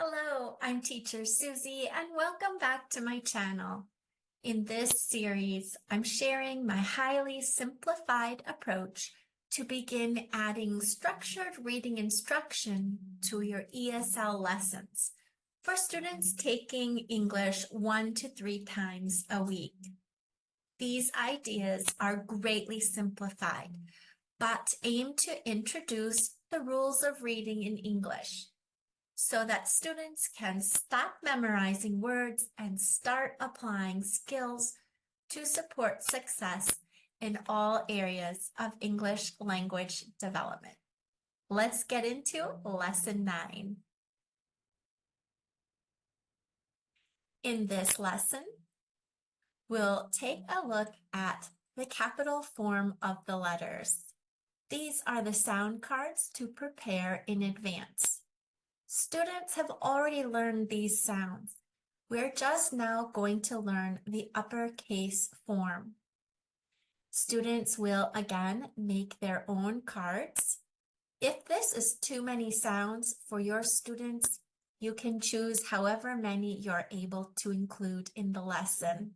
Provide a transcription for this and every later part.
Hello, I'm Teacher Susie and welcome back to my channel. In this series, I'm sharing my highly simplified approach to begin adding structured reading instruction to your ESL lessons for students taking English 1 to 3 times a week. These ideas are greatly simplified, but aim to introduce the rules of reading in English, so that students can stop memorizing words and start applying skills to support success in all areas of English language development. Let's get into Lesson 9. In this lesson, we'll take a look at the capital form of the letters. These are the sound cards to prepare in advance. Students have already learned these sounds. We're just now going to learn the uppercase form. Students will again make their own cards. If this is too many sounds for your students, you can choose however many you're able to include in the lesson.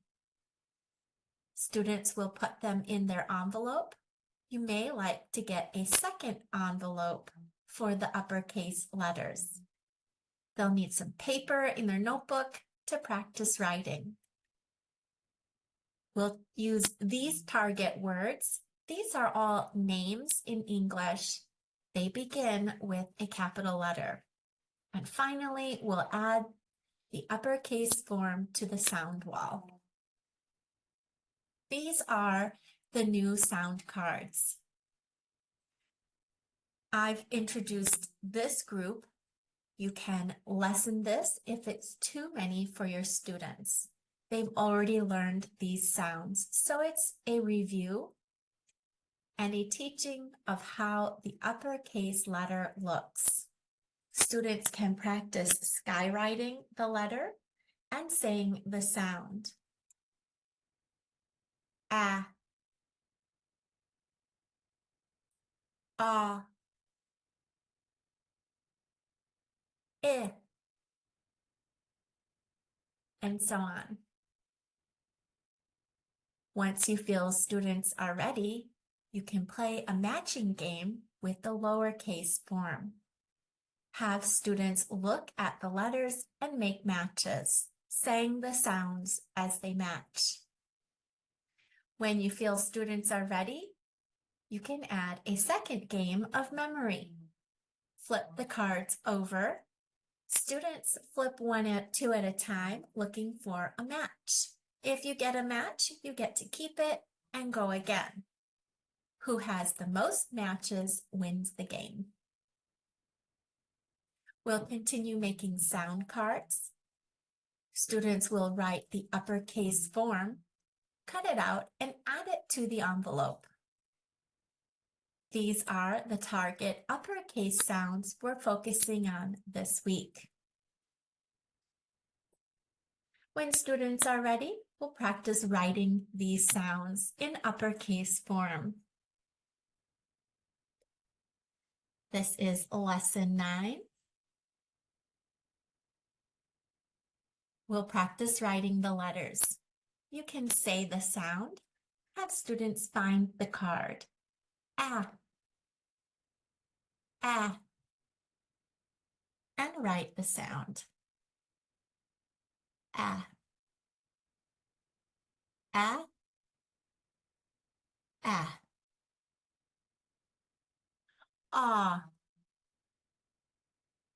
Students will put them in their envelope. You may like to get a second envelope for the uppercase letters. They'll need some paper in their notebook to practice writing. We'll use these target words. These are all names in English. They begin with a capital letter. And finally, we'll add the uppercase form to the sound wall. These are the new sound cards. I've introduced this group. You can lessen this if it's too many for your students. They've already learned these sounds, so it's a review and a teaching of how the uppercase letter looks. Students can practice skywriting the letter and saying the sound. Ah, ah, eh, and so on. Once you feel students are ready, you can play a matching game with the lowercase form. Have students look at the letters and make matches, saying the sounds as they match. When you feel students are ready, you can add a second game of memory. Flip the cards over. Students flip two at a time, looking for a match. If you get a match, you get to keep it and go again. Who has the most matches wins the game. We'll continue making sound cards. Students will write the uppercase form, cut it out, and add it to the envelope. These are the target uppercase sounds we're focusing on this week. When students are ready, we'll practice writing these sounds in uppercase form. This is Lesson 9. We'll practice writing the letters. You can say the sound. Have students find the card. Ah, ah, and write the sound. Ah, ah, ah. Ah,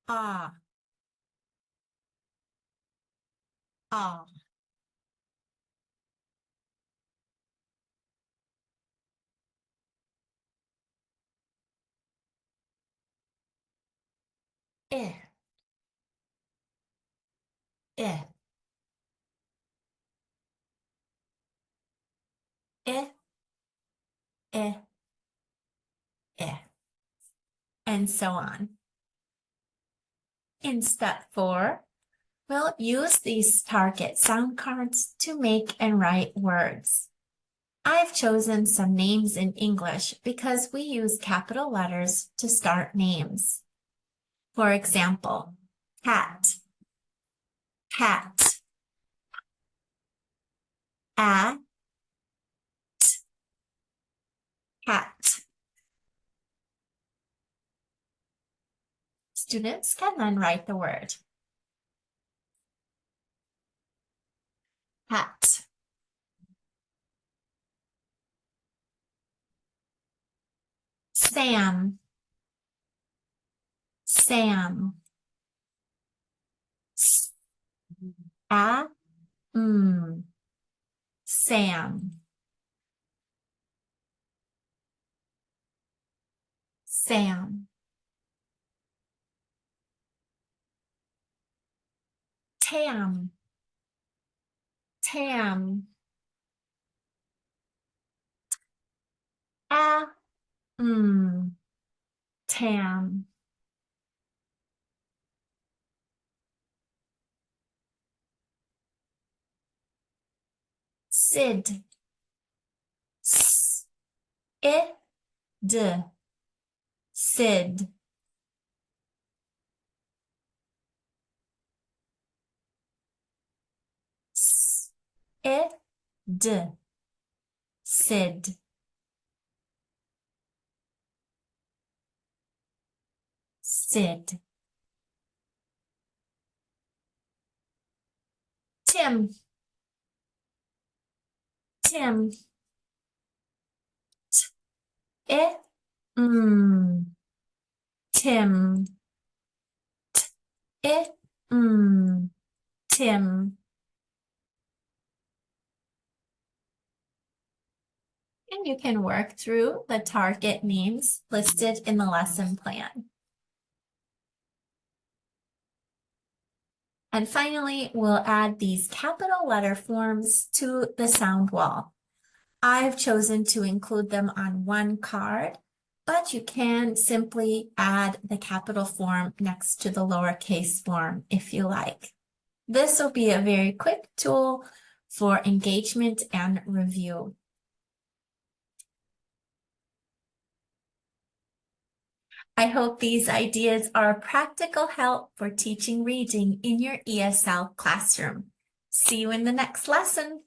ah, ah. Eh, eh, eh, eh, eh, and so on. In step 4, we'll use these target sound cards to make and write words. I've chosen some names in English because we use capital letters to start names. For example, cat, cat, at, cat. Students can then write the word hat. Sam, Sam. A, Sam, Sam. Tam, Tam. A, Tam. Sid, S, I, D, Sid. S, I, D, Sid. Sid. Tim, Tim. T, I, Tim. T, I, Tim. And you can work through the target names listed in the lesson plan. And finally, we'll add these capital letter forms to the sound wall. I've chosen to include them on one card, but you can simply add the capital form next to the lowercase form if you like. This will be a very quick tool for engagement and review. I hope these ideas are a practical help for teaching reading in your ESL classroom. See you in the next lesson.